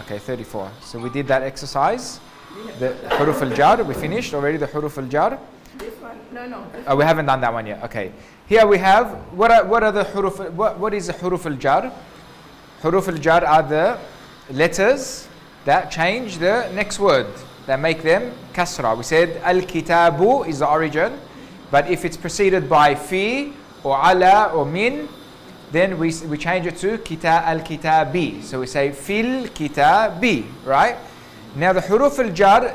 Okay, 34. So we did that exercise. The huruf al-jar, we finished already the huruf al-jar. This one, no. Oh, we haven't done that one yet. Okay. Here we have, what are the huruf, what is the huruf al-jar? Huruf al-jar are the letters that change the next word, that make them kasra. We said al-kitabu is the origin, but if it's preceded by fi or ala or min, then we change it to al-kitabi. So we say fil kitabi, right? Now the huruf al-jar,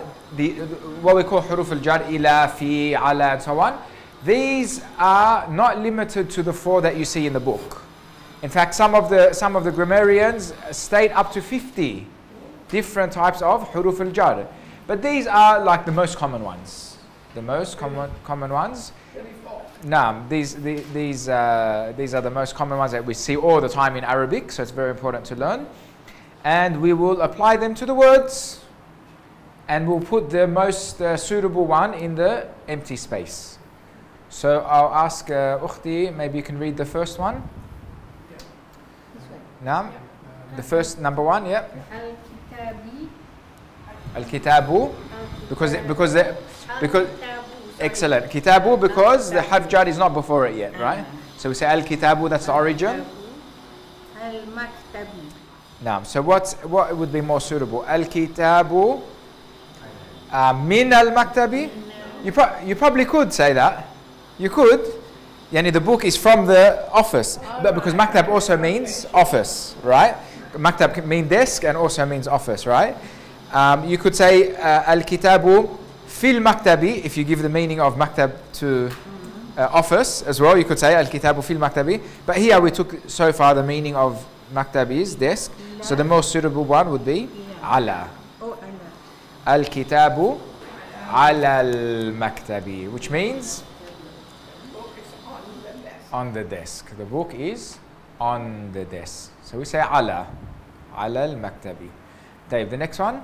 what we call huruf al-jar, ila, fi, ala, and so on, these are not limited to the 4 that you see in the book. In fact, some of the grammarians state up to 50 different types of huruf al-jar. But these are like the most common ones. The most common ones. No, these are the most common ones that we see all the time in Arabic, so it's very important to learn. And we will apply them to the words, and we'll put the most suitable one in the empty space. So I'll ask Ukhti, maybe you can read the first one. Naam, the first number 1, yeah. Al-kitabu, because excellent. Kitabu, because the harf jar is not before it yet, right? So we say al-kitabu, that's the origin. Al-maktabi. Naam. So what would be more suitable? Al-kitabu min al-maktabi. You probably could say that. You could. Yani the book is from the office, but because maktab also means office, right? Maktab can mean desk and also means office, right? You could say al-kitabu fil maktabi, if you give the meaning of maktab to office as well. You could say al-kitabu fil maktabi, but here we took so far the meaning of maktab is desk, so the most suitable one would be ala. Al-kitabu ala al-maktabi, which means on the desk. The book is on the desk. So we say ala al-maktabi. Dave, the next one?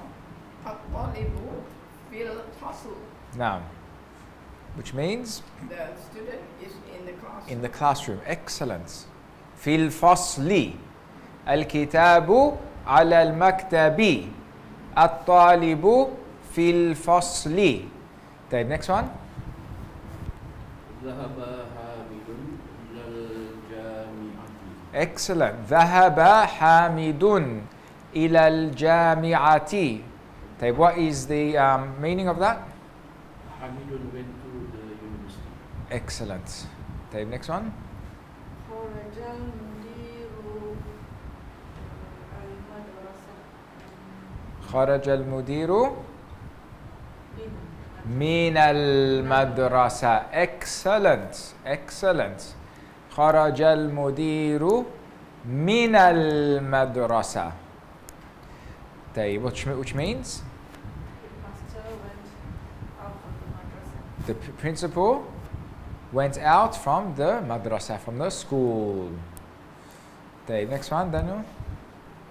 Now, which means? The student is in the classroom. In the classroom. Excellent. Fil fasli. Al-kitabu ala al-maktabi. At-talibu fil fasli. Dave, next one? Excellent. ذهب حامد إلى الجامعة. طيب, what is the meaning of that? Hamidun went to the university. Excellent. طيب, next one. خرج المدير من المدرسة. Excellent. Excellent. خرج المدير من المدرسة. طيب, which means? The principal went out from the madrasa, from the school. طيب, next one, Daniel.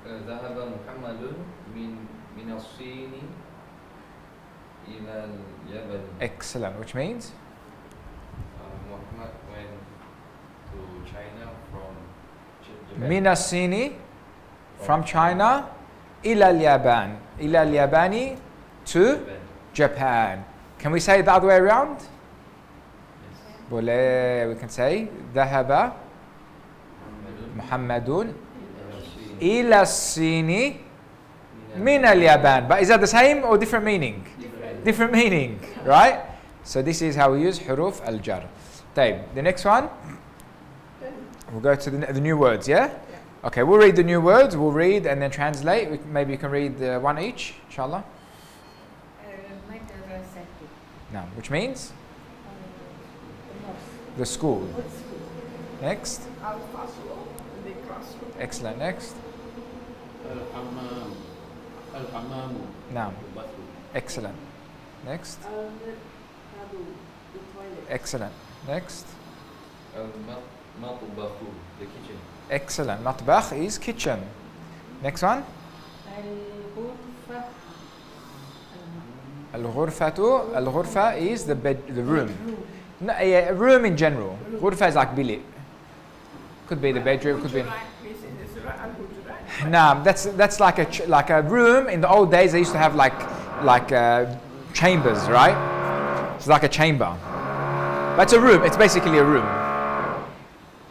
ذهب محمد من الصين إلى اليابان. Excellent, which means? Muhammad went to China from Japan. من الصين, from China, إلى اليابان. إلى اليابان, to Japan. Can we say it the other way around? Yes. We can say ذهب محمد إلى الصين من اليابان. But is that the same or different meaning? Different meaning, right? So this is how we use huruf al-jar. طيب, the next one. We'll go to the new words, yeah? Okay, we'll read the new words. We'll read and then translate. Maybe you can read one each, inshallah. No, which means? The school. Next. Excellent. Next. No. Excellent. Next. Excellent. Next. The kitchen. Excellent. Matbakh is kitchen. Next one. Al-ghurfatu. Al-ghurfa is the bed, the room. No, a room in general. Ghurfa is like bilik. Could be the bedroom. Could be. Naam, that's like a room. In the old days, they used to have like chambers, right? It's like a chamber. But it's a room. It's basically a room.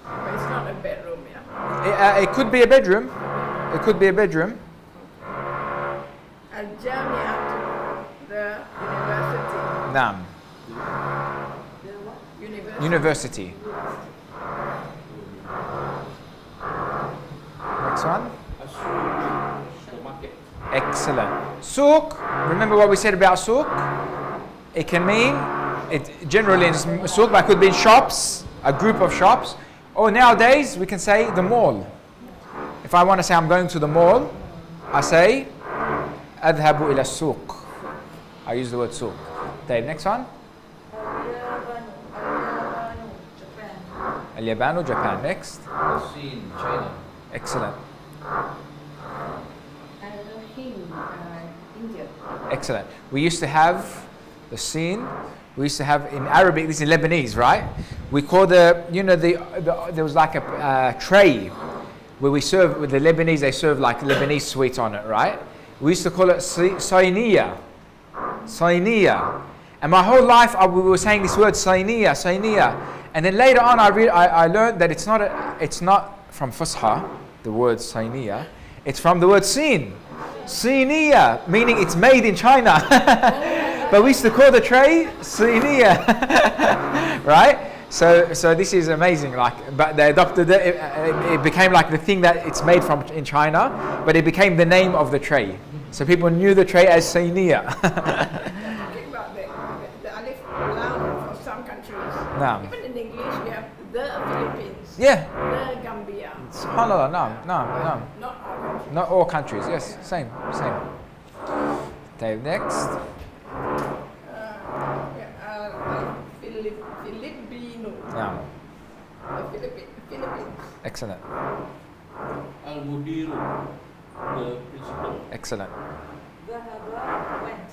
But it's not a bedroom, yeah. It could be a bedroom. It could be a bedroom. Al-Jami'ah, the university. Naam. The what? University. University. Next one. The market. Excellent. Souk. Remember what we said about souk? It can mean, it generally in souk, but it could be in shops, a group of shops. Or nowadays, we can say the mall. If I want to say I'm going to the mall, I say, أذهب إلى السوق. I use the word souk. Okay, next one. Al-Yabanu, Japan. Next. Sin, China. Excellent. India. Excellent. We used to have the scene. We used to have in Arabic. This is Lebanese, right? We call there was like a tray where we serve with the Lebanese. They serve like Lebanese sweets on it, right? We used to call it sayniya. Sayniya. And my whole life we were saying this word sayniya, sayniya. And then later on, I learned that it's not from Fusha, the word sayniya. It's from the word sin. Siniya, meaning it's made in China. But we used to call the tray siniya. Right? So this is amazing. But they adopted it. It became like the thing that it's made from in China, but it became the name of the tray. So people knew the tray as siniya. Talking about the alif lam for some countries. No. Even in English, we have the Philippines. Yeah. The Gambia. SubhanAllah, no. Not all countries. Not all countries. Yes, same. Okay, next. Filipino. No. The Philippines. Excellent. Al-Mudiru, the principal. Excellent. Dhahaba went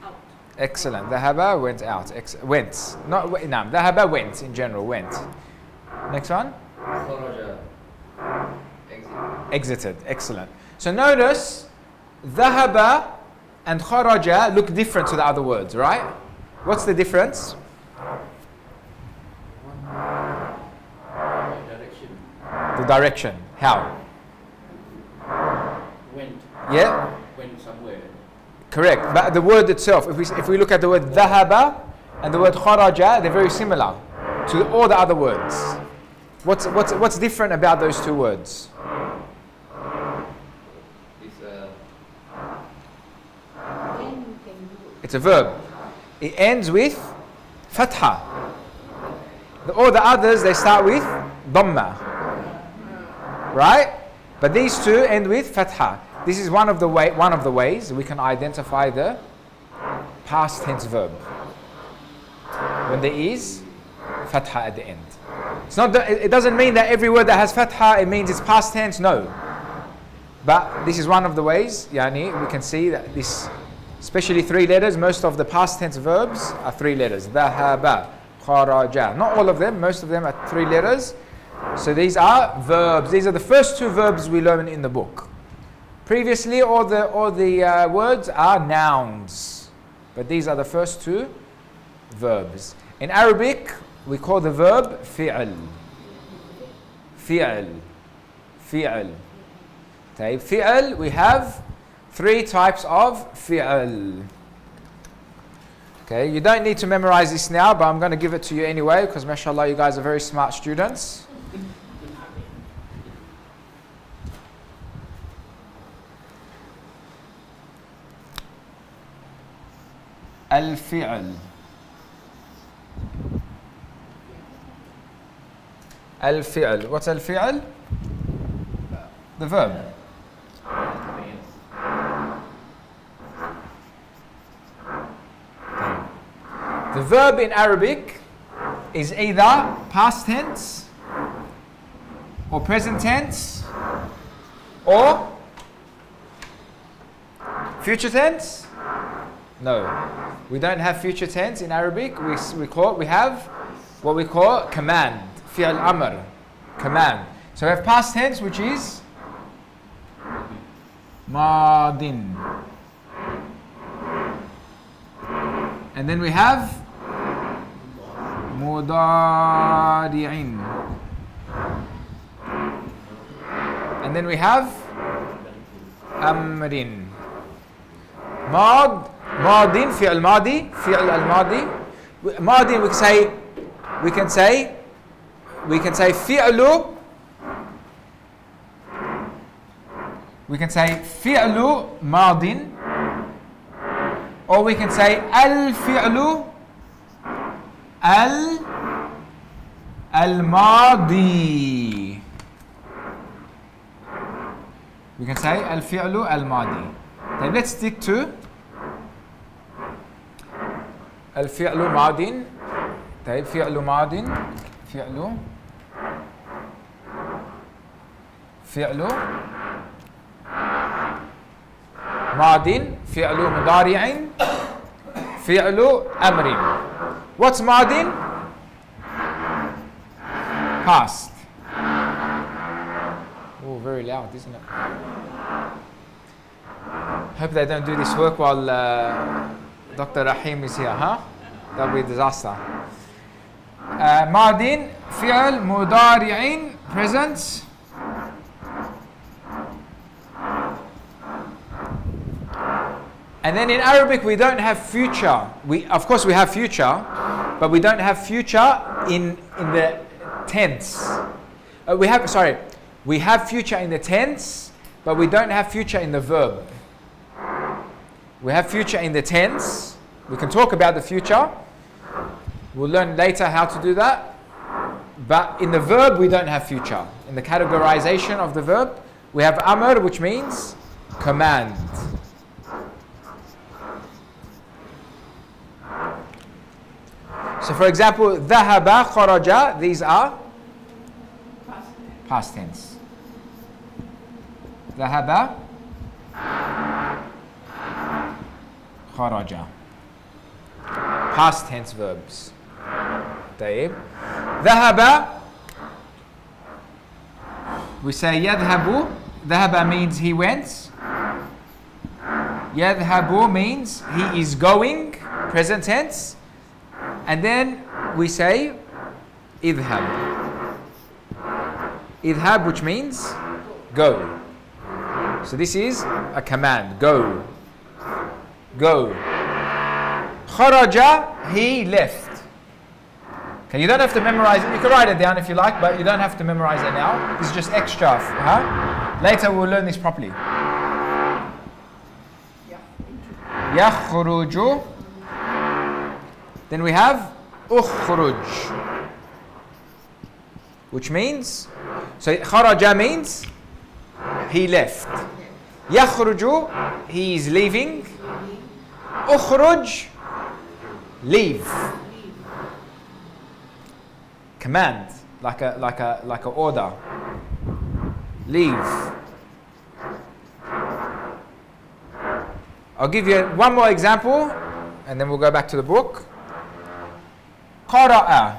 out. Excellent. Dhahaba went out. Went. Not no. Dhahaba went in general. Went. Next one. Kharaja. Exit. Exited. Excellent. So notice, dhahaba and kharaja look different to the other words, right? What's the difference? Direction. The direction. How? Went. Yeah. Went somewhere. Correct. But the word itself, if we look at the word dhahaba and the word kharaja, they're very similar to all the other words. What's different about those two words? It's a verb. It ends with fatha. All the others, they start with dhamma. Right? But these two end with fatha. This is one of the ways we can identify the past tense verb. When there is fatha at the end. It doesn't mean that every word that has fatha, it means it's past tense, no. But this is one of the ways, yani, we can see that this, especially 3 letters, most of the past tense verbs are 3 letters. Dhahaba, kharaja. Not all of them, most of them are 3 letters. So these are verbs. These are the first 2 verbs we learn in the book. Previously, all the words are nouns. But these are the first 2 verbs. In Arabic, we call the verb fi'al. Fi'al. Fi'al. Okay, fi'al, we have 3 types of fi'al. Okay, you don't need to memorize this now, but I'm going to give it to you anyway, because mashallah, you guys are very smart students. Al-fi'al. Al-fi'al. What's al-fi'al? The verb. The verb in Arabic is either past tense or present tense or future tense. No, we don't have future tense in Arabic. We have what we call command, fi'al amr, command. So we have past tense, which is Madin. And then we have Mudari'in. And then we have Amrin. Madin, fi'l madi, fi'l al-madi. Madin, we can say fi'lu. We can say fi'lu madin, or we can say al-fi'lu al-madi. We can say al-fi'lu al-madi. Let's stick to al-fi'lu madin. fi'lu madin, fi'lu madin, fi'lu mudari'in, fi'lu amrin. What's madin? Past. Oh, very loud, isn't it? Hope they don't do this work while Dr. Rahim is here, huh? That'll be a disaster. Madin, fi'l mudari'in, present. And then in Arabic we don't have future. Of course we have future, but we don't have future in the tense. We have future in the tense, but we don't have future in the verb. We have future in the tense. We can talk about the future. We'll learn later how to do that. But in the verb we don't have future. In the categorization of the verb, we have amr, which means command. So for example, dhahaba, kharaja, these are past tense. Dhahaba, kharaja. Past tense verbs. طيب. Dhahaba, we say yadhabu. Dhahaba means he went. Yadhabu means he is going, present tense. And then we say idhab. Idhab, which means go. So this is a command. Go. Go. Kharaja, he left. Okay, you don't have to memorize it. You can write it down if you like, but you don't have to memorize it now. This is just extra. Huh? Later we'll learn this properly. Yakhruju. Then we have ukhruj, which means, so kharaja means he left. Yakhruju, he is leaving. Ukhruj, leave. Command, like a order. Leave. I'll give you one more example, and then we'll go back to the book. Qara'a.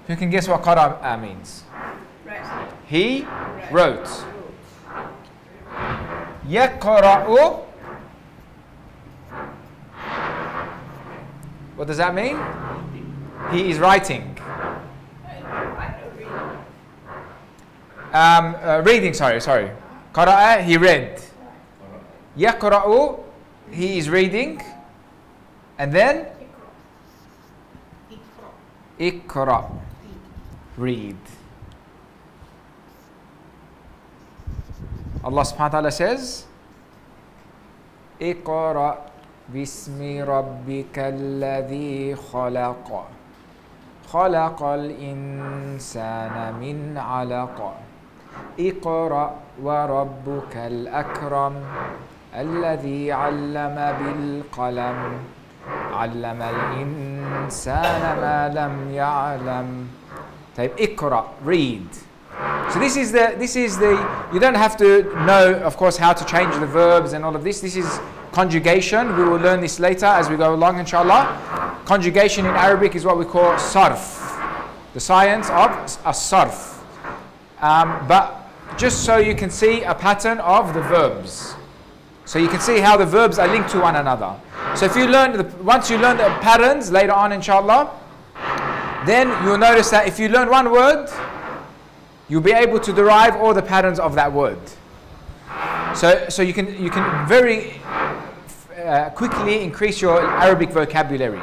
Who can guess what qara'a means? He wrote. Yaqra'u. What does that mean? He is writing. Reading, sorry. Qara'a, he read. Yaqra'u, he is reading. And then Iqra, read. Allah subhanahu wa ta'ala says, Iqra bismi rabbika alladhi khalaqa. Khalaqal insana min alaqa. Iqra wa rabbukal akram. Alladhi allama bil qalam. علم الإنسان ما لم يعلم. طيب اقرأ, read. So this is the you don't have to know, of course, how to change the verbs and all of this. This is conjugation. We will learn this later as we go along, inshallah. Conjugation in Arabic is what we call sarf, the science of a sarf. But just so you can see a pattern of the verbs. So you can see how the verbs are linked to one another. So if you learn, once you learn the patterns later on, inshallah, then you'll notice that if you learn one word, you'll be able to derive all the patterns of that word. So you can very quickly increase your Arabic vocabulary.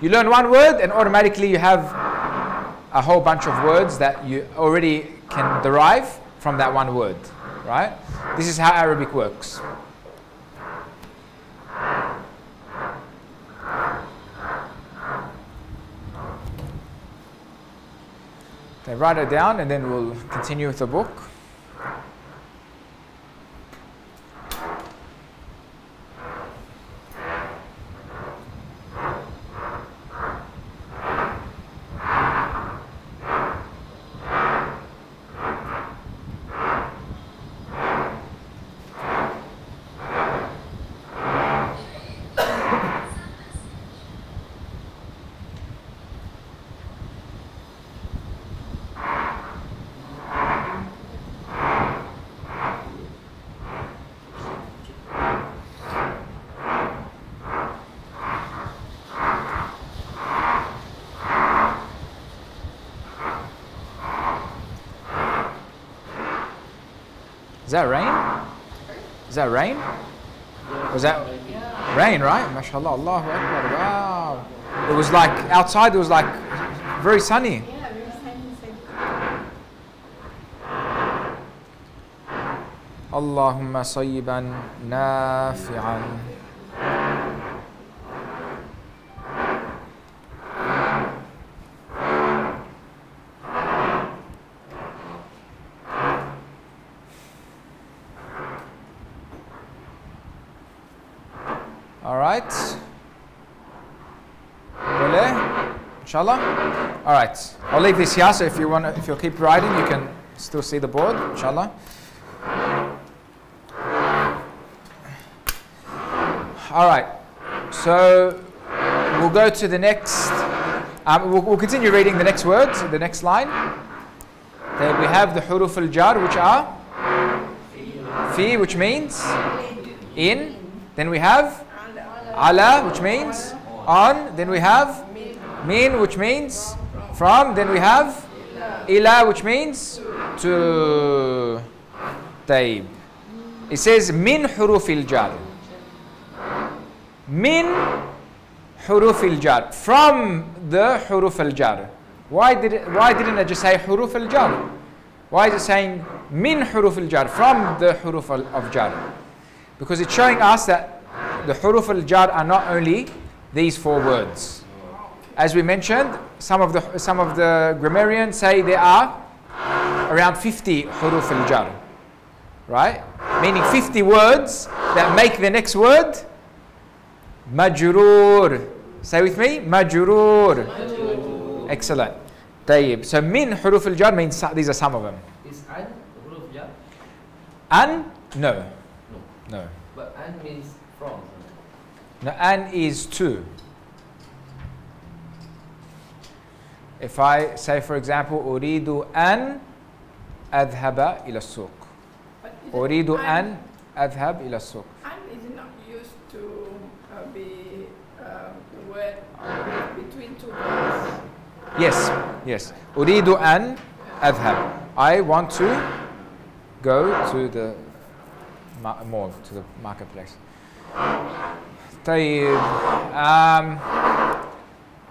You learn one word and automatically you have a whole bunch of words that you already can derive from that one word, right? This is how Arabic works. Okay, write it down and then we'll continue with the book. Is that rain? Is that rain? Was that rain, right? MashaAllah, Allahu Akbar, wow. It was like, outside it was like very sunny. Yeah, very sunny. Allahumma sayyiban nafi'an. All right. Inshallah. All right. I'll leave this here. So if you'll keep writing, you can still see the board. Inshallah. All right. So we'll go to the next. We'll continue reading the next words. The next line. Okay, we have the huruf al-jar, which are fi, which means in. Then we have ala, which means on. Then we have min, which means from. Then we have ila, which means to. Taib. It says min huruf al-jar. Min huruf al-jar. From the huruf al-jar. Why didn't I just say huruf al-jar? Why is it saying min huruf al-jar? From the huruf of jar. Because it's showing us that the huruf al-jar are not only these 4 words. As we mentioned, some of the grammarians say there are around 50 huruf al-jar, right? Meaning 50 words that make the next word majroor. Say with me, majroor. Excellent. Tayyib. So min huruf al-jar means these are some of them. Is an huruf jar? An? No. No. But an means from. No, an is to. If I say, for example, أريد أن أذهب إلى السوق. أريد أن أذهب إلى السوق. And is not used to be the word between 2 words. Yes, yes. أريد أن أذهب. I want to go to the mall, to the marketplace. طيب.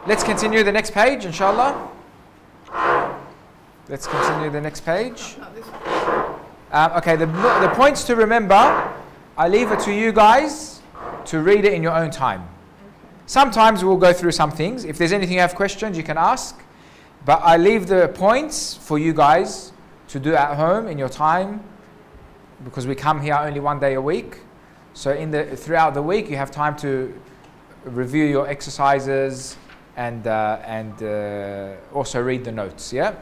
Let's continue the next page, inshallah. Let's continue the next page. Okay, the points to remember, I leave it to you guys to read it in your own time. Sometimes we'll go through some things. If there's anything you have questions, you can ask. But I leave the points for you guys to do at home in your time, because we come here only 1 day a week. So throughout the week, you have time to review your exercises and also read the notes. Yeah.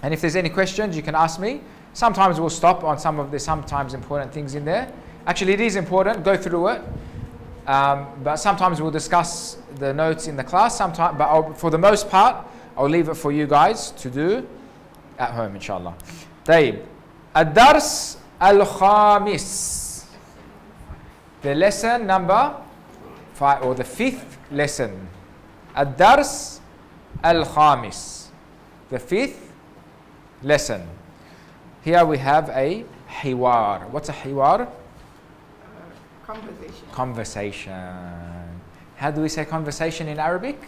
And if there's any questions, you can ask me. Sometimes we'll stop on there's sometimes important things in there. Actually, it is important. Go through it. But sometimes we'll discuss the notes in the class. But for the most part, I'll leave it for you guys to do at home, inshallah. Taib. الدرس الخامس. The lesson number 5 or the 5th lesson. الدرس الخامس. The 5th lesson. Here we have a حوار. What's a حوار? Conversation. Conversation. How do we say conversation in Arabic?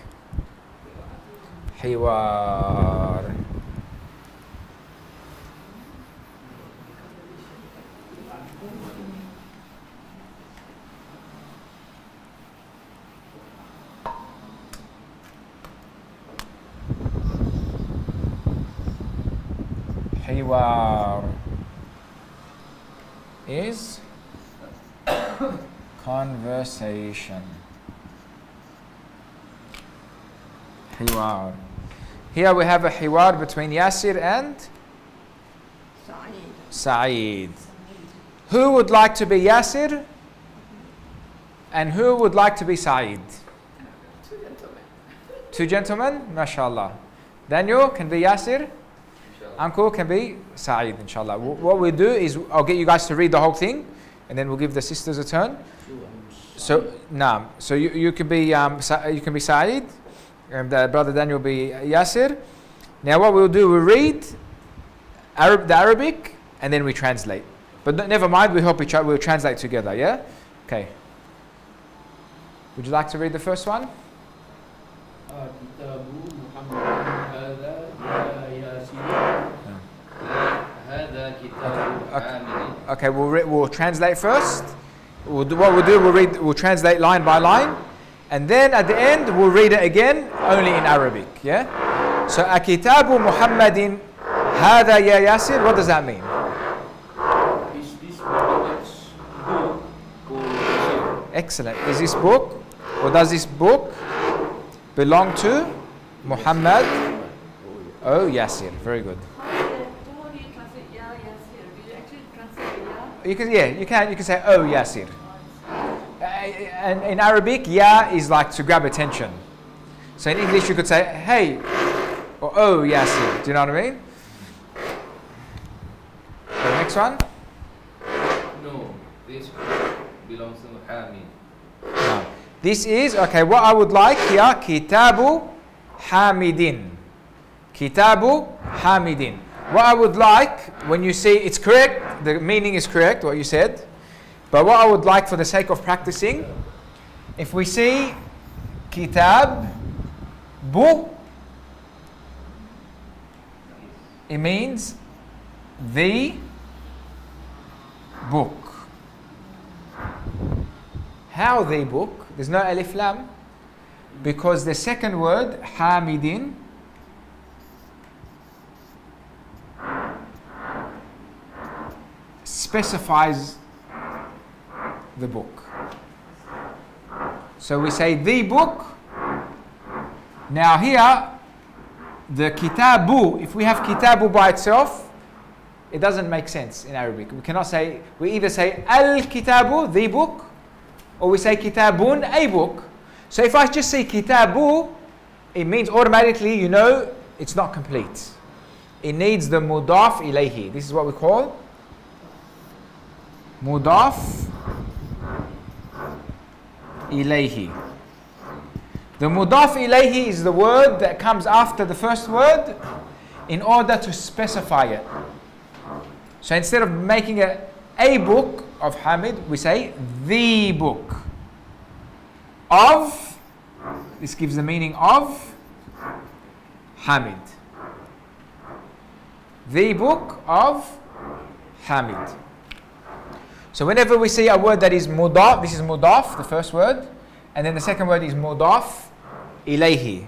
حوار. حوار is conversation. حوار. Here we have a حوار between Yasir and Saeed. Who would like to be Yasir? And who would like to be Saeed? Two gentlemen. Two gentlemen? MashaAllah. Daniel can be Yasir. Uncle can be Saeed, inshallah. What we do is I'll get you guys to read the whole thing and then we'll give the sisters a turn. So, so you can be Saeed and brother Daniel will be Yasir. Now what we'll do, we'll read the Arabic and then we translate. But never mind, we help each other, we'll translate together, yeah? Okay. Would you like to read the first one? Okay, we'll translate first. What we'll do, we'll translate line by line, and then at the end we'll read it again, only in Arabic. Yeah. So, Akitabu Muhammadin Hada Ya Yasir. What does that mean? Is this Muhammad's book or Excellent. Is this book, or does this book belong to Muhammad? Oh, Yasir. Very good. You can, you can say, oh, Yasir. And in Arabic, ya is like to grab attention. So in English, you could say, hey, or oh, Yasir. Do you know what I mean? The next one? No, this belongs to Hamid. No. This is, okay, what I would like here, Kitabu Hamidin. Kitabu Hamidin. What I would like, when you see it's correct, the meaning is correct, what you said. But what I would like for the sake of practicing, if we see Kitab Bu, it means the book. How the book? There's no alif lam. Because the second word, Hamidin, specifies the book. So we say the book. Now here, the kitabu, if we have kitabu by itself, it doesn't make sense in Arabic. We cannot say, we either say al-kitabu, the book, or we say kitabun, a book. So if I just say kitabu, it means automatically, you know, it's not complete. It needs the mudaf ilayhi. This is what we call mudaf ilayhi. The mudaf ilayhi is the word that comes after the first word in order to specify it. So instead of making it a book of Hamid, we say the book of, this gives the meaning of Hamid. The book of Hamid. So whenever we see a word that is mudaf, this is mudaf, the first word, and then the second word is mudaf ilayhi.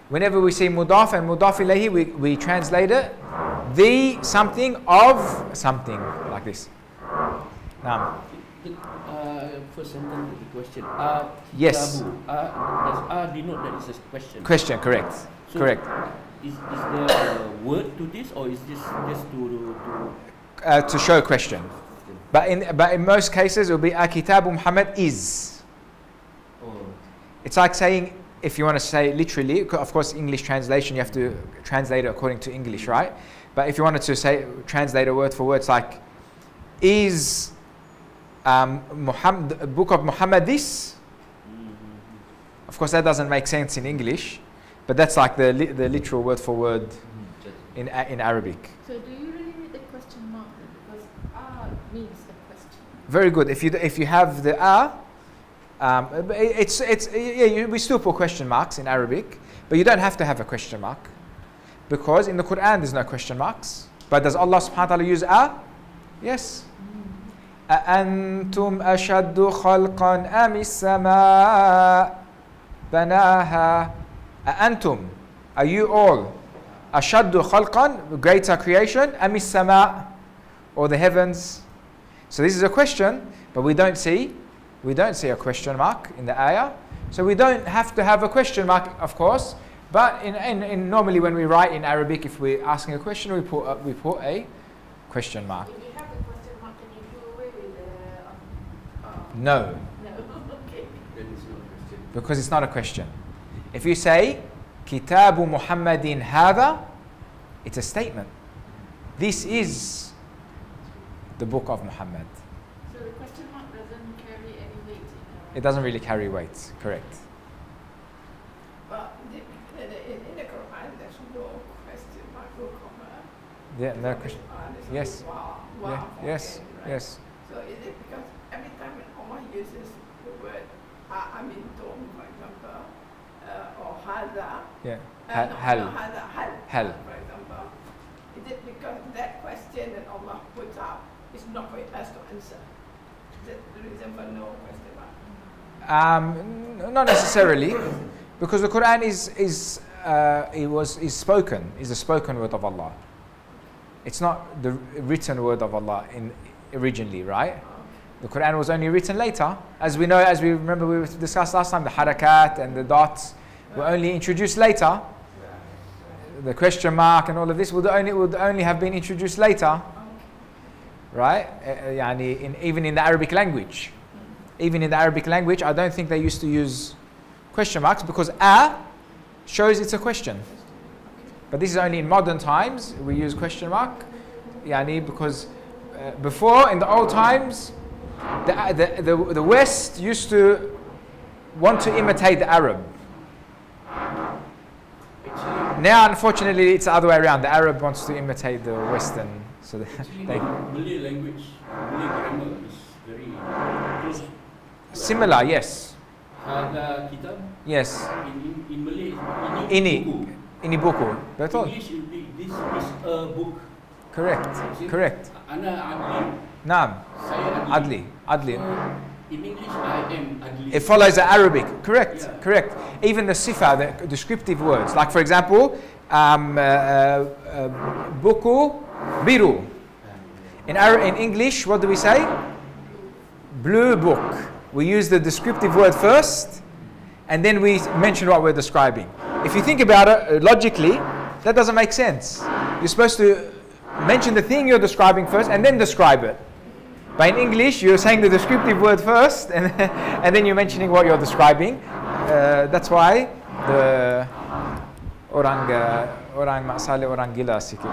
Whenever we see mudaf and mudaf ilayhi, we translate it, the something of something, like this. Now, first sentence of the question. Yes. Does denote that it's a question? Question, correct. So Correct. Is there a word to this, or is this just to To show question. But in most cases, it will be Akitabu Muhammad is. Oh. It's like saying, if you want to say literally, of course, English translation, you have to translate it according to English, right? But if you wanted to say translate a word for word, it's like, is the book of Muhammad this? Of course, that doesn't make sense in English, but that's like the literal word for word in Arabic. So do you really need the question mark then? Because means the question. Very good. If you have the we still put question marks in Arabic, but you don't have to have a question mark, because in the Quran there's no question marks. But does Allah subhanahu wa ta'ala use Yes. أأنتم أشد خلقا أم السماء بناها. أأنتم, are you all أشد خلقا, greater creation, أم السماء, or the heavens? So this is a question, but we don't see a question mark in the ayah. So we don't have to have a question mark, of course, but in normally when we write in Arabic, if we're asking a question, we put a question mark. If you have the question mark, can you do away with the No, no. Okay. Then it's not a question. because it's not a question. If you say Kitabu Muhammadin Hada, it's a statement. This is the book of Muhammad. So the question mark doesn't carry any weight in It doesn't really carry weight, correct? But in the Quran, there's no question mark, no comma. Yeah, no question. There's Yes. Wow, Yeah, wow, yes, okay, right? yes. So is it because every time when Allah uses the word amintum, for example, or hada, Yeah. no, Hal. no, hada, Hal. for example, is it because that question that Allah puts up is not for us to answer? Is that the reason for no question mark? Not necessarily, because the Quran is a spoken word of Allah. It's not the written word of Allah originally, right? The Quran was only written later. As we know, as we remember, we discussed last time, the harakat and the dots were only introduced later. The question mark and all of this would only have been introduced later, right? Even in the Arabic language. Even in the Arabic language, I don't think they used to use question marks, because shows it's a question. But this is only in modern times we use question mark, because before, in the old times, the West used to want to imitate the Arab. Now, unfortunately, it's the other way around. The Arab wants to imitate the Western. So they Malay language, Malay grammar is very close. Similar, yes. Hada kitab. Yes. In Malay, Ini buku. Betul. English will be this is a book. Correct. See? Correct. Ana adli. Naam. Saya Adli. Adli. So, in English, I am adli. It follows the Arabic. Correct. Yeah. Correct. Even the sifa, the descriptive words. Like, for example, buku biru. In English, what do we say? Blue book. We use the descriptive word first, and then we mention what we're describing. If you think about it logically, that doesn't make sense. You're supposed to mention the thing you're describing first and then describe it. But in English, you're saying the descriptive word first and then you're mentioning what you're describing. That's why the orang mak saleh orang gila sikit.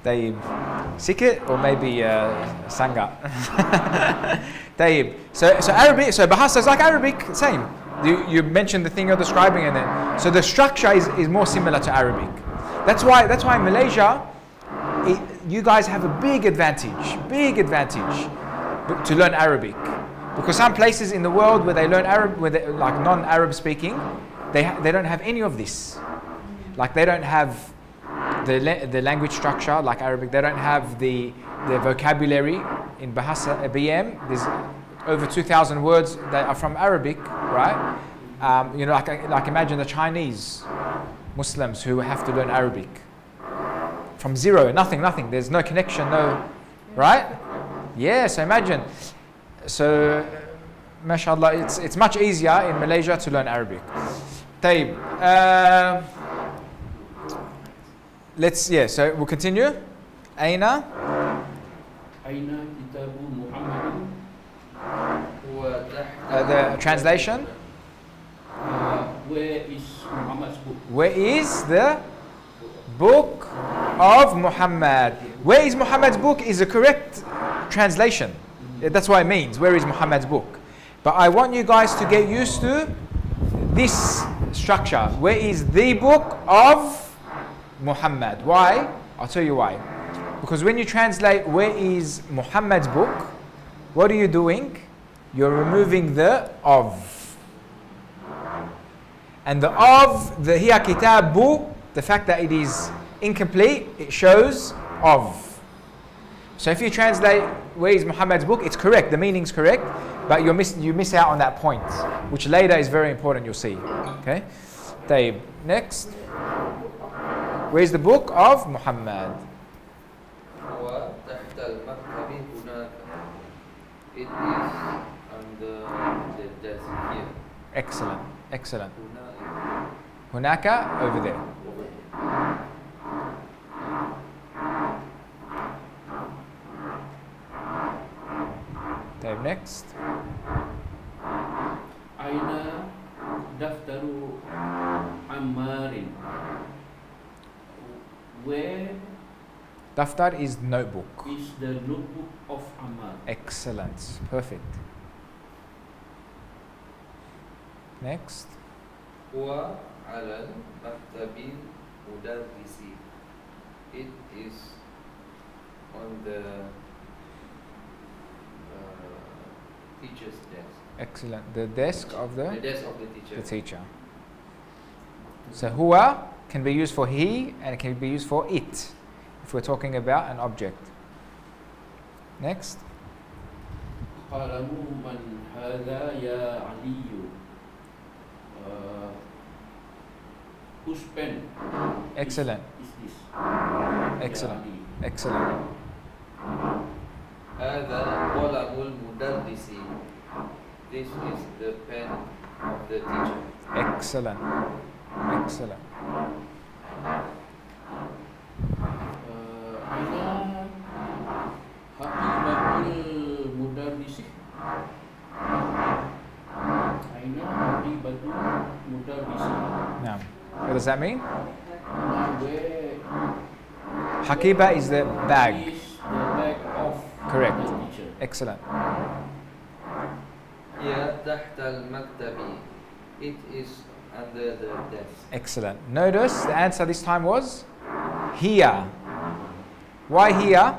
طيب. Sikit or maybe sangat. طيب. So Arabic, so Bahasa is like Arabic, same. You mention the thing you're describing, and then so the structure is more similar to Arabic. That's why in Malaysia, you guys have a big advantage to learn Arabic, because some places in the world where they learn Arab, like non-Arab speaking, they don't have any of this. Like they don't have the language structure like Arabic. They don't have the vocabulary in Bahasa BM. There's over 2,000 words that are from Arabic, right? Like imagine the Chinese Muslims who have to learn Arabic from zero, nothing. There's no connection, right? Yeah. So imagine. So, mashallah, it's much easier in Malaysia to learn Arabic. طيب. So we'll continue. Aina kitabu Muhammadin. the translation. Where is Muhammad's book? Where is the book of Muhammad? Where is Muhammad's book is a correct translation. That's what it means. Where is Muhammad's book? But I want you guys to get used to this structure. Where is the book of Muhammad? Why? I'll tell you why. Because when you translate where is Muhammad's book, what are you doing? You're removing the of. And the of, the hiya kitabu, the fact that it is incomplete, it shows of. So if you translate where is Muhammad's book, it's correct, the meaning's correct, but you miss out on that point, which later is very important, you'll see. Okay? Taib. Next. Where is the book of Muhammad? وتحت المكتب هناك. It is under the desk here. Excellent. Excellent. هنا Hunaka, over there. Taib. Next. Aina daftaru Ammarin. Where Daftar is notebook. is the notebook of Ammar? Excellent. Perfect. Next. هو على المكتب المدرس. It is on the teacher's desk. Excellent. The desk of The the desk of the teacher. teacher. So huwa can be used for he and it can be used for it if we're talking about an object. Next. Qalamu man hadha ya Ali. Whose pen? Excellent. Is this? Excellent. Ya Ali. Excellent. هذا قلم المدرس. This is the pen of the teacher. Excellent. Excellent. Aina haqibatul mudarrisi. Aina haqibatul mudarrisi. Now, what does that mean? Where Hakiba is the bag. is the bag of Correct. the teacher? Excellent. هي تحت المكتب. It is under the desk. Excellent. Notice the answer this time was here. Why here?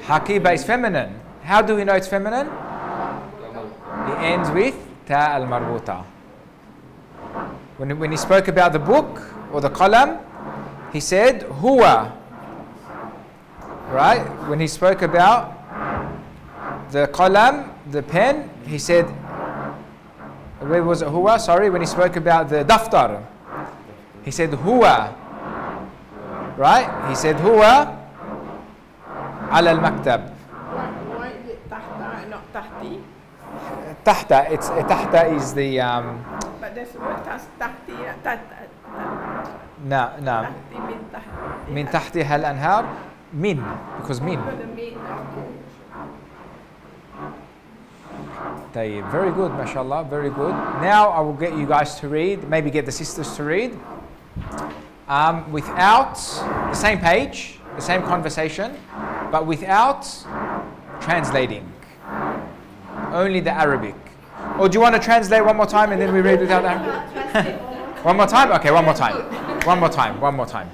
Hakiba is feminine. How do we know it's feminine? It ends with ta al marbuta. When he spoke about the book or the qalam, he said huwa. Right? When he spoke about the qalam, the pen, he said, where was it huwa? Sorry, when he spoke about the daftar, he said huwa. Right? He said huwa ala al-maktab. Why is it tahta and not tahti? Tahta, it's tahta is the But there's a word tahti, no. tahti min tahti. Min tahtiha al-anhar, min, because min. For the mean of Tayyib. Very good, mashallah, very good. Now I will get you guys to read, maybe get the sisters to read, without the same page, the same conversation, but without translating. Only the Arabic. Or do you want to translate one more time and then we read without Arabic? One more time? Okay, one more time. One more time, one more time.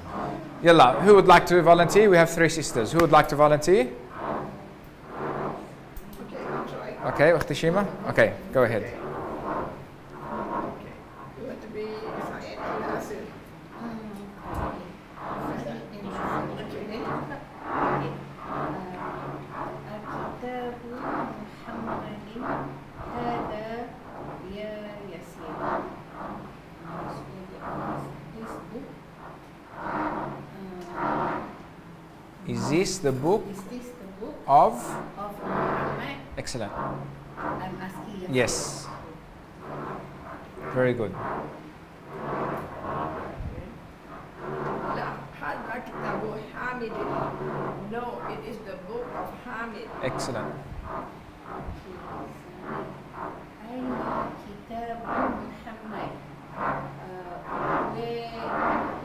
Yalla, who would like to volunteer? We have 3 sisters. Who would like to volunteer? Okay, I'll try. Okay, Ukhti Shima? Okay, go ahead. Okay. You want to be Syed or Nasir? Is this the book Is this the book of? of Muhammad? Excellent. I'm asking Yes. Very good. لا هذا كتاب حامد. No, it is the book of Hamid. Excellent. أين كتاب محمد?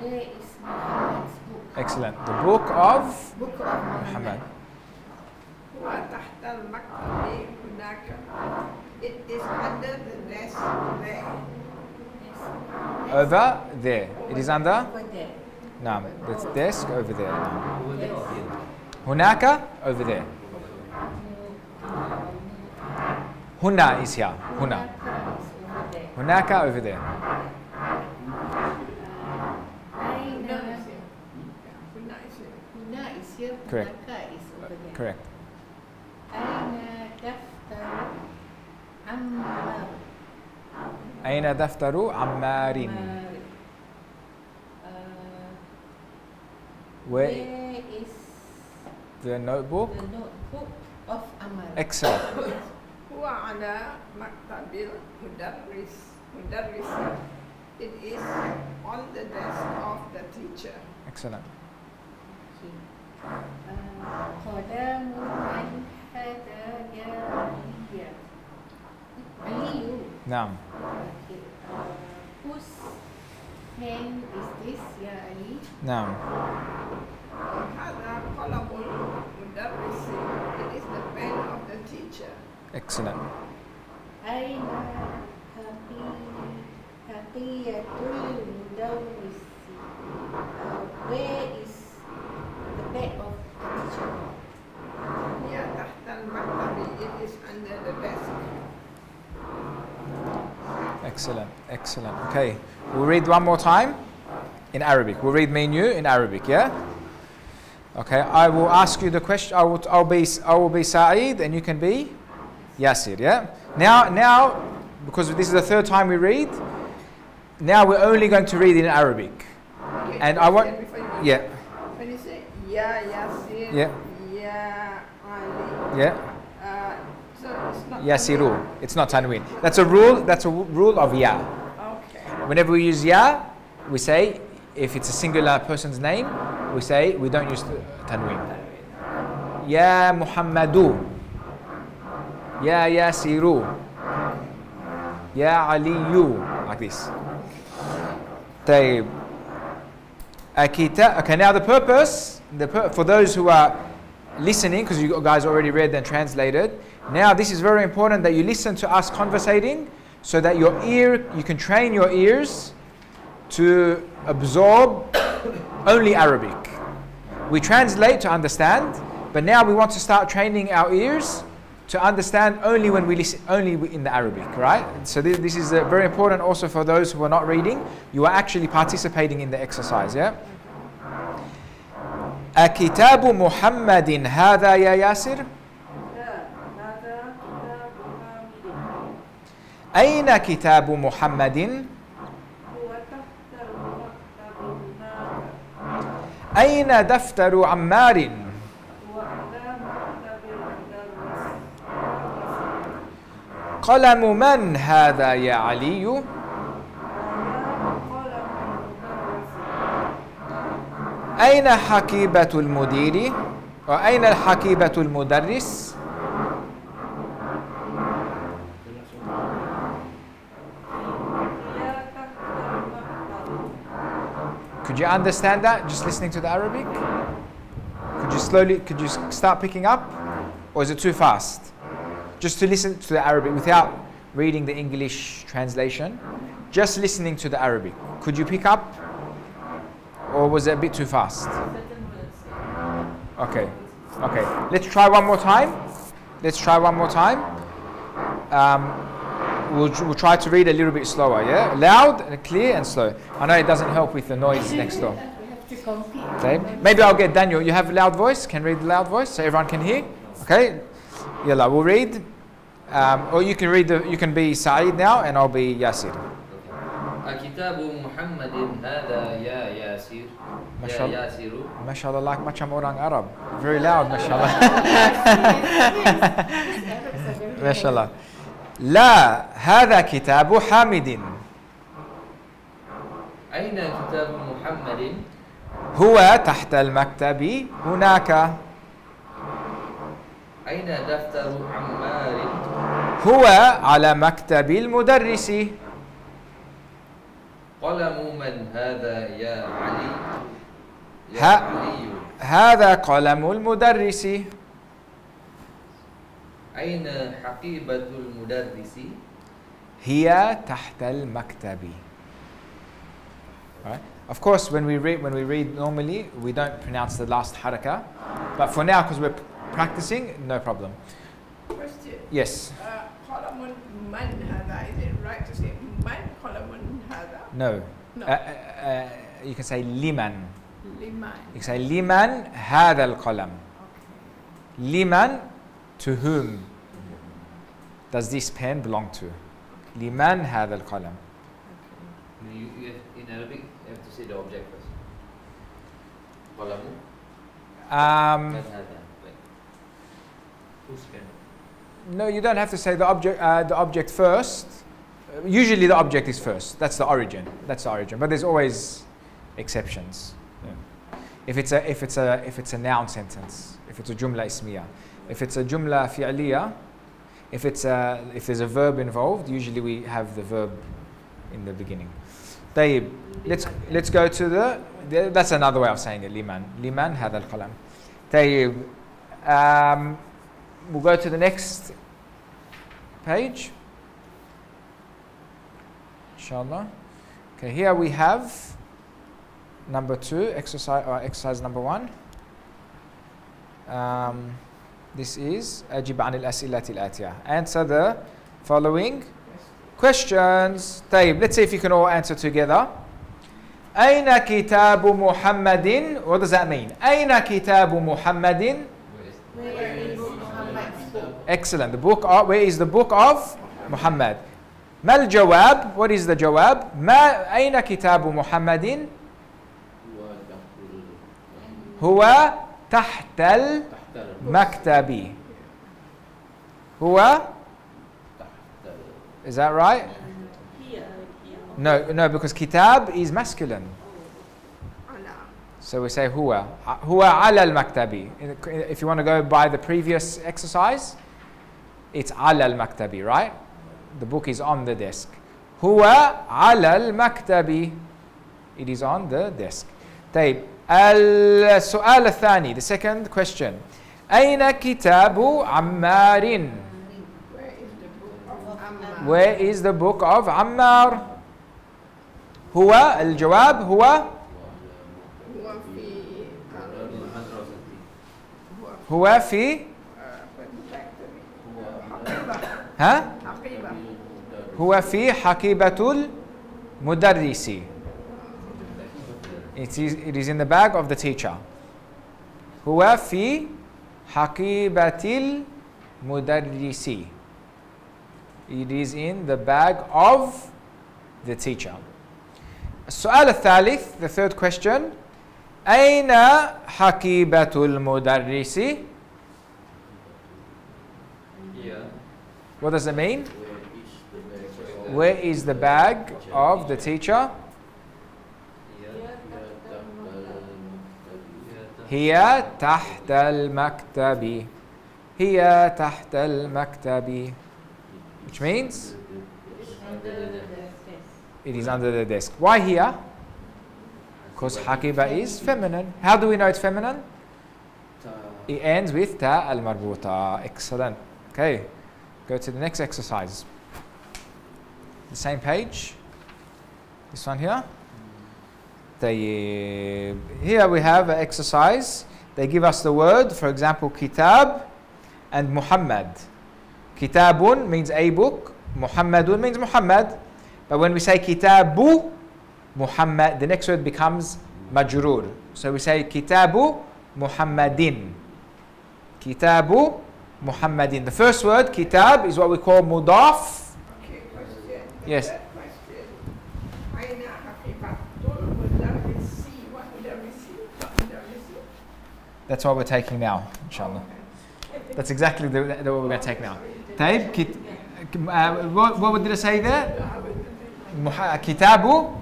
Where is Muhammad's book? Excellent. The book of Book of Muhammad. هو تحت المكتب هناك. It is under the desk there. Yes. Over there. It is under? Over there. Naam. The desk over there. Naam. Over there or here? Hunaka, over there. Huna is here. Huna. Hunaka is over there. Hunaka over there. Aina Huna is here. Huna is here. Correct. Hunaka is over there. Correct. Aina daftar Ammar. Aina daftaru Ammarin. Where is the notebook? the notebook of Ammar? Excellent. هو على مكتب المدرس. It is on the desk of the teacher. Excellent. قدم من هذا يا علي. Aliyu. Naam. Okay. Whose pen is this, Ya Ali? Naam. هذا قلم المدرس. It is the pen of the teacher. Excellent. Aina haqiyatul mudarris. Where is the bag of the teacher? هي تحت المكتب. It is under the desk. Excellent. Excellent. Okay. We'll read one more time in Arabic. We'll read me and you in Arabic, yeah? Okay. I will ask you the question. I will be Sa'id and you can be Yasir, yeah? Now, because this is the third time we read, now we're only going to read in Arabic. Okay, And I want, before you- yeah, When you say Ya Yasir, Yeah. Ya Ali, yeah, so it's not Yasiru. It's not Tanween. That's a rule. That's a rule of Ya. Okay. Whenever we use Ya, we say, if it's a singular person's name, we say, we don't use Tanween. Ya Muhammadu. Ya Yasiru. Ya Aliyu. Like this. طيب. Okay, now the purpose, for those who are listening, because you guys already read and translated, now this is very important that you listen to us conversating so that you can train your ears to absorb only Arabic. We translate to understand, but now we want to start training our ears to understand only when we listen, only in the Arabic, right? So this is very important also for those who are not reading. You are actually participating in the exercise, yeah? أكتاب محمد هذا يا ياسر؟ أين كتاب محمد؟ أين دفتر عمار؟ قلم من هذا يا علي؟ أين حقيبة المدير؟ وأين الحقيبة المدرس؟ Could you understand that just listening to the Arabic? Could you start picking up? Or is it too fast? Just to listen to the Arabic without reading the English translation, just listening to the Arabic. Could you pick up? Or was it a bit too fast? Okay, okay. Let's try one more time. We'll try to read a little bit slower, yeah? Loud and clear and slow. I know it doesn't help with the noise next door. We have to compete. Okay, maybe I'll get Daniel. You have a loud voice? Can read the loud voice so everyone can hear? Okay, Yalla, we'll read. Or you can be Sa'id now and I'll be Yasir. Kitabu Muhammadin hada ya Yasir. Ya Yasiru. MashaAllah, like macam orang Arab. Very loud, MashaAllah. MashaAllah. لا هذا كتاب حامد. أين كتاب محمد؟ هو تحت المكتب هناك. أين دفتر عمار؟ هو على مكتب المدرس. قلم من هذا يا علي يا ها- علي هذا قلم المدرس. أين حقيبة المدرس هي تحت المكتب. Right? Of course, when we read normally, we don't pronounce the last haraka. But for now, because we're practicing, no problem. Question. Yes. Qalamun man hada. Is it right to say man qalamun hada? No. No. You can say liman. Liman. You can say liman هذا القلم. Liman, to whom does this pen belong to? Liman هذا القلم. In Arabic, you have to say the object first. Qalamu Um, man hada. Like, whose pen? no, you don't have to say the object first. Usually the object is first. That's the origin. That's the origin. But there's always exceptions. Yeah. If it's a noun sentence, if it's a jumla ismiya, if it's a jumla fi'liya, if there's a verb involved, usually we have the verb in the beginning. طيب, let's go to that's another way of saying it. Liman هذا القلم. طيب, we'll go to the next page. Inshallah. Okay, here we have number 2, exercise number 1. This is أجب عن الأسئلة الآتية. Answer the following questions. طيب, let's see if you can all answer together. أين كتاب محمد? What does that mean? أين كتاب محمد? Where is Muhammad's book? Excellent. The book of, where is the book of Muhammad? ما الجواب? What is the جواب? ما أين كتاب محمد؟ هو تحت المكتب. هو, is that right? No, because kitab is masculine. Ala. So we say huwa. Huwa ala al-maktabi. If you want to go by the previous exercise, it's ala al-maktabi, right? The book is on the desk. Huwa ala al-maktabi. It is on the desk. طيب, السؤال الثاني, the second question. أين كتاب عمار? Where is the book of Ammar? Where is the book of Ammar? هو, الجواب هو هو في ها؟ حقيبة. هو في حقيبة المدرس. It is in the bag of the teacher. هو في حقيبة المدرس. It is in the bag of the teacher. السؤال الثالث, the third question. أين حقيبة المدرس? Yeah. What does it mean? Where is the bag of the teacher? هي تحت المكتب. هي تحت المكتب. Which means it is under the desk. Why here? Because hakiba is feminine. How do we know it's feminine? It ends with ta al-marbuta. Excellent. Okay, go to the next exercise. The same page. This one here. Here we have an exercise. They give us the word, for example, kitab and Muhammad. Kitabun means a book. Muhammadun means Muhammad. But when we say kitabu Muhammad, the next word becomes majrur. So we say kitabu Muhammadin. Kitabu Muhammadin. The first word, kitab, is what we call mudaf. Okay, question. Yes. That question. أين حقيبة المدرس? What مدرس? That's what we're taking now, inshallah. That's exactly what we're going to take now. طيب, what did I say there? Kitabu.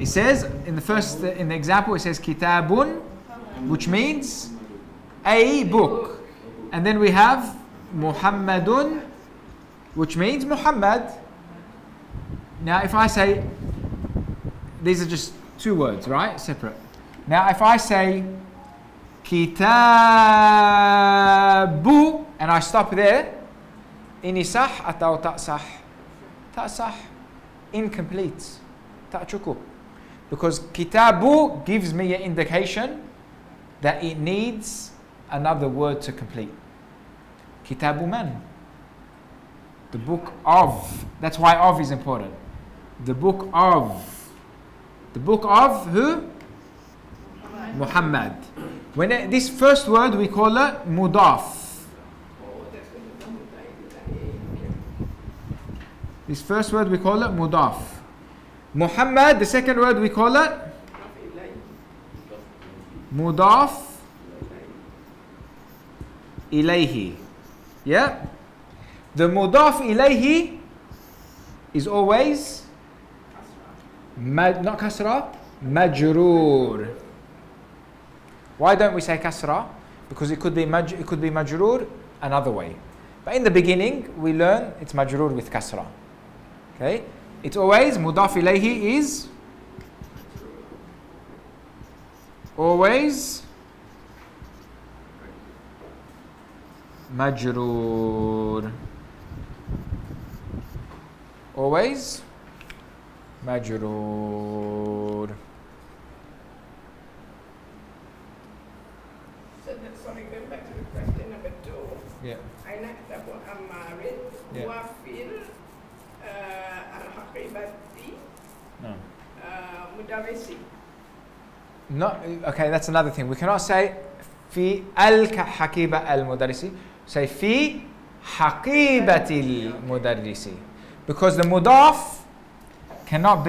It says in the example, it says kitabun, which means a book, and then we have Muhammadun, which means Muhammad. Now, if I say these are just two words, right? Separate. Now, if I say kitabu and I stop there, ini sah atau tak sah? Tak sah. Incomplete. Tak cukup. Because kitabu gives me an indication that it needs another word to complete. Kitabu man. The book of. That's why of is important. The book of. The book of who? Muhammad. When this first word we call it mudaf. This first word we call it mudaf. Muhammad, the second word we call it mudaf ilayhi. Yeah? The mudaf ilayhi is always not kasra, majroor. Why don't we say kasra? Because it could be majroor another way. But in the beginning, we learn it's majroor with kasra. Okay? It's always mudaf ilayhi is always majroor. Always majroor. Sorry, going back to the question number 2. Yeah. Aina kitabu amarin Yeah. wafil al-haqibati No. mudarrisi. Not okay. That's another thing. We cannot say fi al-haqiba al-mudarrisi. Say fi haqibati al-mudarrisi, because the mudaf cannot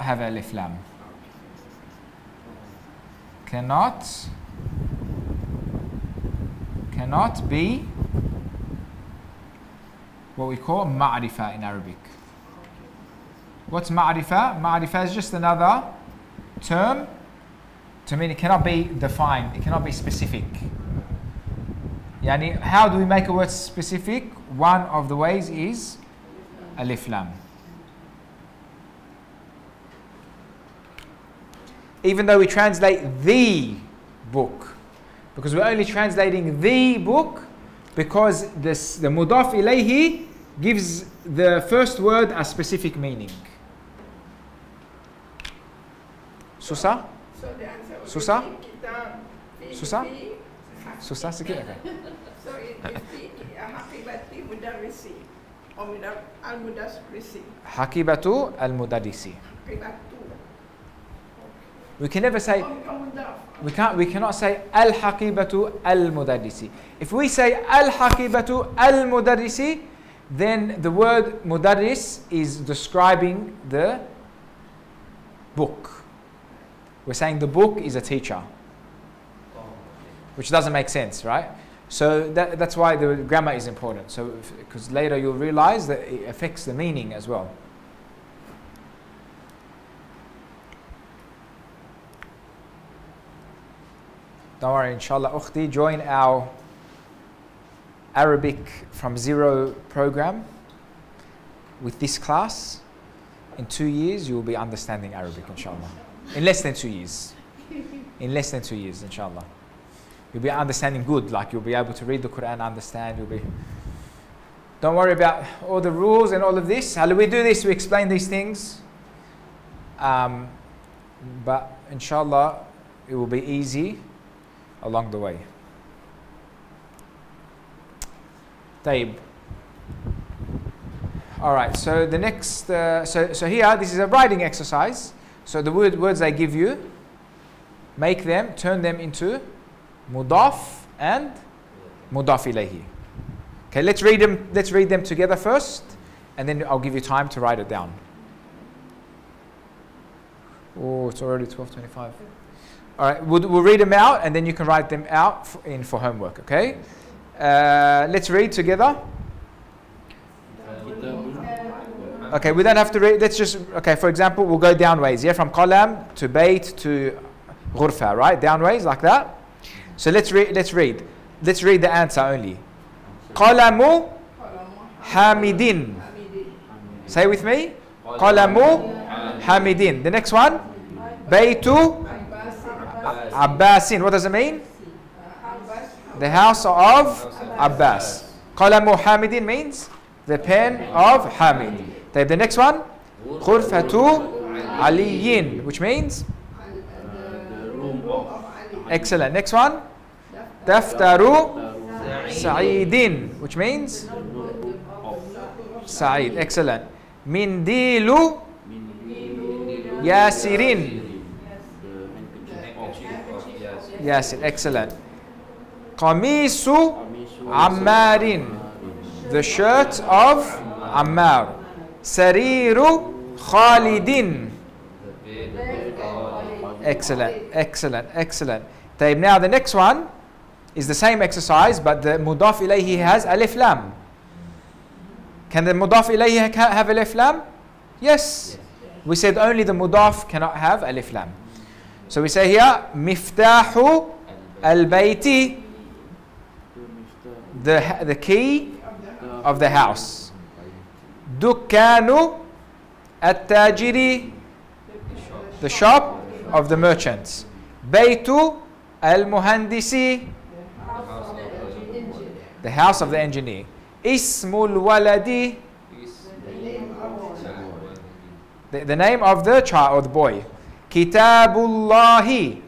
have alif lam. Cannot be what we call ma'rifa in Arabic. What's ma'rifa? Ma'rifa is just another term to mean it cannot be defined, it cannot be specific. Yani, how do we make a word specific? One of the ways is alif lam. Even though we translate the book, because we're only translating the book because the mudaf ilayhi gives the first word a specific meaning. Susah? So the answer would Susah? be kitab fi Susah? fi- Susah sikit? Okay. So it is fi haqibati mudarrisi or al-mudarrisi. Haqibatu al-mudarrisi. Haqibatu. We can never say, we cannot say al-haqibatu al-mudarrisi. If we say al-haqibatu al-mudarrisi, then the word mudarris is describing the book. We're saying the book is a teacher, which doesn't make sense, right? So that's why the grammar is important. So because later you'll realize that it affects the meaning as well. Don't worry, inshallah, ukhti, join our Arabic from zero program with this class. In 2 years, you will be understanding Arabic, inshallah. In less than 2 years. In less than 2 years, inshallah. You'll be understanding good, like you'll be able to read the Quran, understand, Don't worry about all the rules and all of this. How do we do this? We explain these things. But inshallah, it will be easy along the way. Taib. All right, so the next, so here, this is a writing exercise. So the words I give you, turn them into mudaf and mudaf ilayhi. Okay, let's read them together first, and then I'll give you time to write it down. Oh, it's already 12:25. All right, we'll read them out, and then you can write them out for homework, okay? Let's read together. Okay, we don't have to read, let's just, okay, for example, we'll go downways, yeah, from qalam to bayt to ghurfa, right? Downways, like that. So let's read the answer only. Qalamu hamidin. Say with me. Qalamu Hamidin. The next one, Baytu Abbasin. What does it mean? The house of Abbas. Qalamu Hamidin means the pen of Hamid. The next one, Khurfatu Aliyin, which means excellent. Next one, Daftaru Sa'idin, which means Sa'id. Excellent. Mindilu Yasirin. Yasir. Excellent. Qamisu Ammarin, the shirt of Ammar. Sariru Khalidin. Excellent, excellent, excellent. Now the next one is the same exercise, but the mudaf ilayhi has alif lam. Can the mudaf ilayhi have alif lam? Yes. We said only the mudaf cannot have alif lam. So we say here, miftahu al-bayti, the key of the house. Dukkanu at-tajiri, the shop of the merchants. Baytu al-muhandisi, the house of the engineer. Ismul waladi, the name of the child or the boy. Kitabullahi,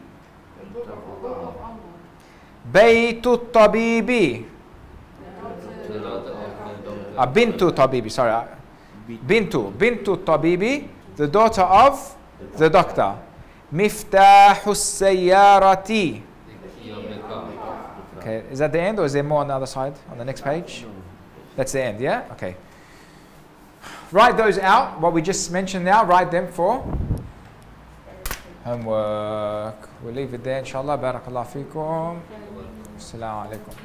Baytu tabibi, Bintu tabibi, sorry. Bintu tabibi, the daughter of the doctor. Miftahu sayyarati. Okay, is that the end or is there more on the other side, on the next page? That's the end, yeah? Okay. Write those out, what we just mentioned now, write them for homework. We'll leave it there, inshallah. Barakallahu feekum. Assalamu alaikum.